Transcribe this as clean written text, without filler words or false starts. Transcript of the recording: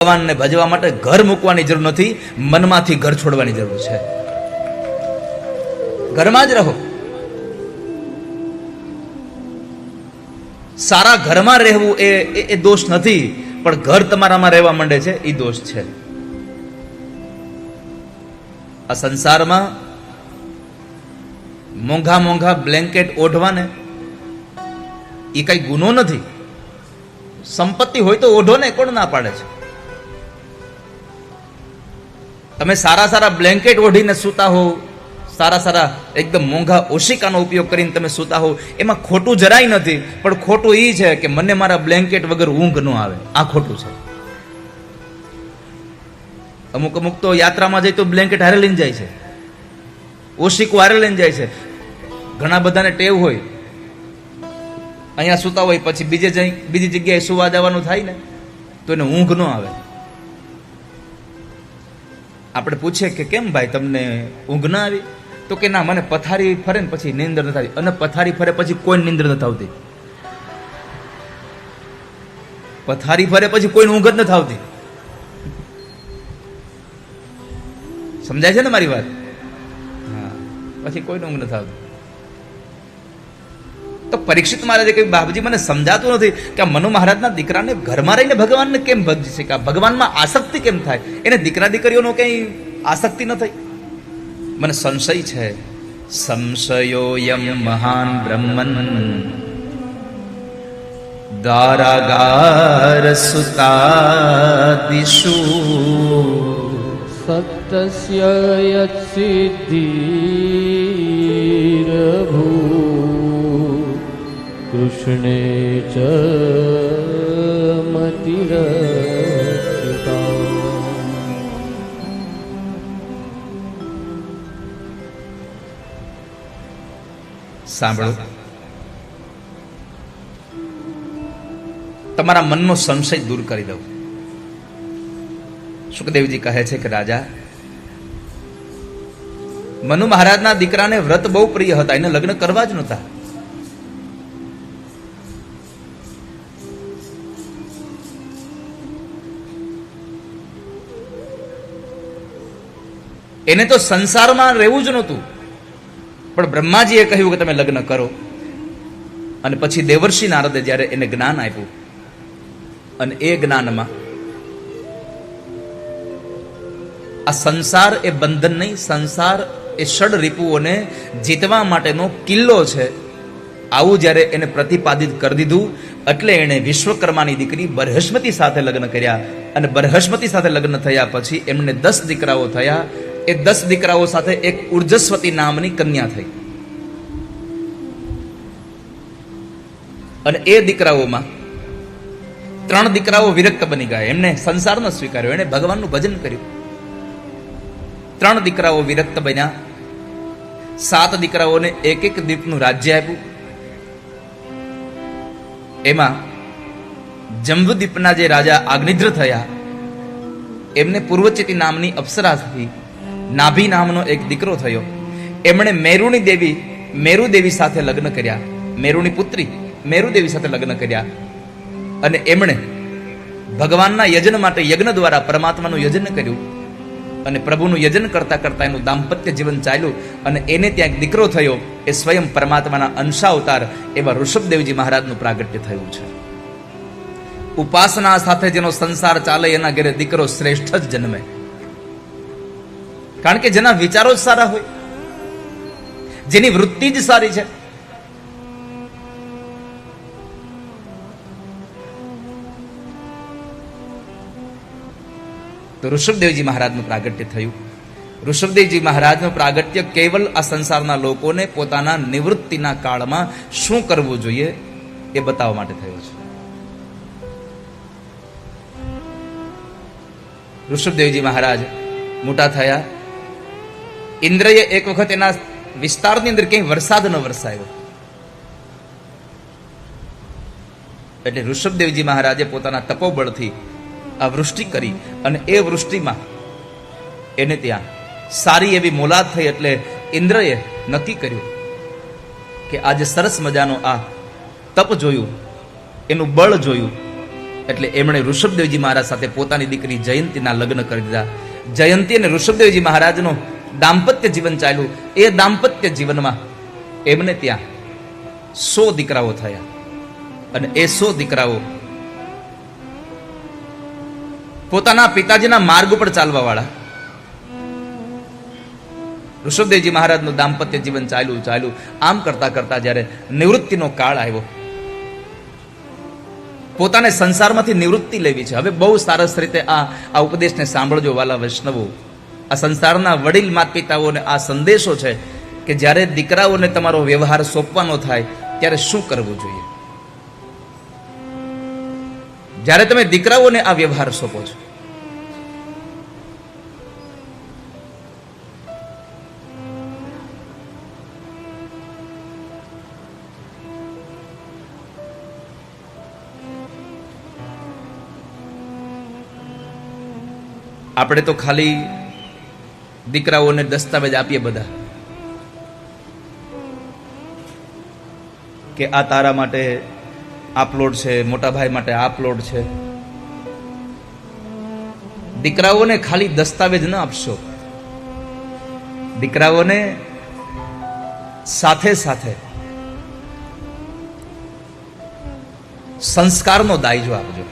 ભગવાનને ભજવા માટે ઘર મૂકવાની જરૂર નથી, મનમાંથી ઘર છોડવાની જરૂર છે. ઘરમાં જ રહો. સારા ઘરમાં રહેવું એ દોષ નથી, પણ ઘર તમારામાં રહેવા માંડે છે એ દોષ છે. આ સંસારમાં મોંઘા મોંઘા બ્લેન્કેટ ઓઢવાને એ કઈ ગુનો નથી. સંપત્તિ હોય તો ઓઢો ને, કોણ ના પાડે છે? તમે સારા સારા બ્લેન્કેટ ઓઢીને સૂતા હો, સારા સારા એકદમ મોંઘા ઓશિકાનો ઉપયોગ કરીને તમે સૂતા હો, એમાં ખોટું જરાય નથી. પણ ખોટું એ છે કે મને મારા બ્લેન્કેટ વગર ઊંઘ ન આવે, આ ખોટું છે. અમુક અમુક તો યાત્રામાં જાય તો બ્લેન્કેટ હારે લઈને જાય છે, ઓશિકું હારે લઈને જાય છે. ઘણા બધાને ટેવ હોય, અહીંયા સૂતા હોય પછી બીજી જગ્યાએ સુવા જવાનું થાય ને તો એને ઊંઘ ન આવે. આપણે પૂછીએ કે કેમ ભાઈ તમને ઊંઘ ના આવી? તો કે ના, મને પથારી ફરે ને પછી નીંદર નથી આવતી. અને પથારી ફરે પછી કોઈ નીંદર નથી આવતી. પથારી ફરે પછી કોઈ ઊંઘ જ નથી આવતી. સમજાય છે ને મારી વાત? હા, પછી કોઈને ઊંઘ નથી આવતી. તો પરીક્ષિત મહારાજે કહ્યું, બાપજી મને સમજાતું નથી કે આ મનુ મહારાજના દીકરાને ઘરમાં રહીને ભગવાનને કેમ ભજી શકે, ભગવાનમાં આસક્તિ કેમ થાય? એને દીકરા દીકરીઓનો કઈ આસક્તિ ન થઈ? મને સંશય છે. સંશયોયમ મહાન બ્રહ્મન દારાગાર સુતાદિષુ સત્તસ્ય યત સિદ્ધિરભૂ કૃષ્ણે ચ મતિરચ્યુતા. સાંભળો, તમારા મનનો સંશય દૂર કરી દઉં. સુખદેવજી કહે છે કે રાજા, મનુ મહારાજના દીકરાને વ્રત બહુ પ્રિય હતા, એને લગ્ન કરવા જ નહોતા. એને તો સંસારમાં રહેવું જ નહોતું. પણ બ્રહ્માજીએ કહ્યું કે તમે લગ્ન કરો. અને પછી દેવર્ષિ નારદે જ્યારે એને જ્ઞાન આપ્યું, અને એ જ્ઞાનમાં આ સંસાર એ બંધન નહીં, સંસાર એ ષડ રિપુઓને જીતવા માટેનો કિલ્લો છે, આવું જ્યારે એને પ્રતિપાદિત કરી દીધું, એટલે એણે વિશ્વકર્માની દીકરી બરહસ્મતી સાથે લગ્ન કર્યા. અને બરહસ્મતી સાથે લગ્ન થયા પછી એમને 10 દીકરાઓ થયા. એ 10 દીકરાઓ સાથે એક ઉર્જસ્વતી નામની કન્યા થઈ. અને એ દીકરાઓમાં 3 દીકરાઓ વિરક્ત બની ગયા. એમને સંસાર ન સ્વીકાર્યો, એણે ભગવાનનું ભજન કર્યું. 3 દીકરાઓ વિરક્ત બન્યા. 7 દીકરાઓને એક એક દ્વીપનું રાજ્ય આપ્યું. એમાં જંબુદ્વીપના જે રાજા આગ્નિદ્ર થયા, એમને પૂર્વચિતી નામની અપ્સરા થઈ. નાભી નામનો એક દીકરો થયો. એમણે મેરુદેવી સાથે લગ્ન કર્યા. મેરુની પુત્રી મેરુદેવી સાથે લગ્ન કર્યા. અને એમણે ભગવાનના યજન માટે યજ્ઞ દ્વારા પરમાત્માનું યજન કર્યું. અને પ્રભુનું યજન કરતા કરતા એનું દાંપત્ય જીવન ચાલ્યું. અને એને ત્યાં એક દીકરો થયો. એ સ્વયં પરમાત્માના અંશાવતાર એવા ઋષભદેવજી મહારાજનું પ્રાગટ્ય થયું છે. ઉપાસના સાથે જેનો સંસાર ચાલે એના ઘરે દીકરો શ્રેષ્ઠ જ જન્મે. કારણ કે જેના વિચારો જ સારા હોય, જેની વૃત્તિ જ સારી છે. તો ઋષભદેવજી મહારાજનું પ્રાગટ્ય થયું. ઋષભદેવજી મહારાજનું પ્રાગટ્ય કેવલ આ સંસારના લોકોને પોતાના નિવૃત્તિના કાળમાં શું કરવું જોઈએ એ બતાવવા માટે થયું છે. ઋષભદેવજી મહારાજ મોટા થયા. ઇન્દ્રએ એક વખત એના વિસ્તારની અંદર ક્યાંય વરસાદ ન વરસાયો, એટલે ઋષભદેવજી મહારાજે પોતાના તપોબળથી આ વૃષ્ટિ કરી. અને એ વૃષ્ટિમાં એને ત્યાં સારી એવી મોલાદ થઈ. એટલે ઇન્દ્રએ નક્કી કર્યું કે આજે સરસ મજાનો આ તપ જોયું, એનું બળ જોયું, એટલે એમણે ઋષભદેવજી મહારાજ સાથે પોતાની દીકરી જયંતીના લગ્ન કરી દીધા. જયંતી અને ઋષભદેવજી મહારાજનું દાંપત્ય જીવન ચાલ્યું. એ દાંપત્ય જીવનમાં એમને ત્યાં 100 દીકરાઓ થયા અને એ 100 દીકરાઓ પોતાના પિતાજીના માર્ગ ઉપર ચાલવા વાળા. ઋષભદેવજી મહારાજનું દાંપત્ય જીવન ચાલ્યું. આમ કરતા કરતા જ્યારે નિવૃત્તિનો કાળ આવ્યો, પોતાને સંસારમાંથી નિવૃત્તિ લેવી છે. હવે બહુ સરસ રીતે આ ઉપદેશને સાંભળજો વાલા વૈષ્ણવો. આ સંસારના વડીલ માતા પિતાઓને આ સંદેશો છે કે જ્યારે દીકરાઓને તમારો વ્યવહાર સોંપવાનો થાય ત્યારે શું કરવું જોઈએ. જ્યારે તમે દીકરાઓને આ વ્યવહાર સોંપો છો, આપણે તો ખાલી દીકરાઓને દસ્તાવેજ આપીએ બધા કે આ તારા માટે આ પ્લોટ છે, મોટા ભાઈ માટે આ પ્લોટ છે. દીકરાઓને ખાલી દસ્તાવેજ ન આપશો, દીકરાઓને સાથે સાથે સંસ્કારનો દાયજો આપજો.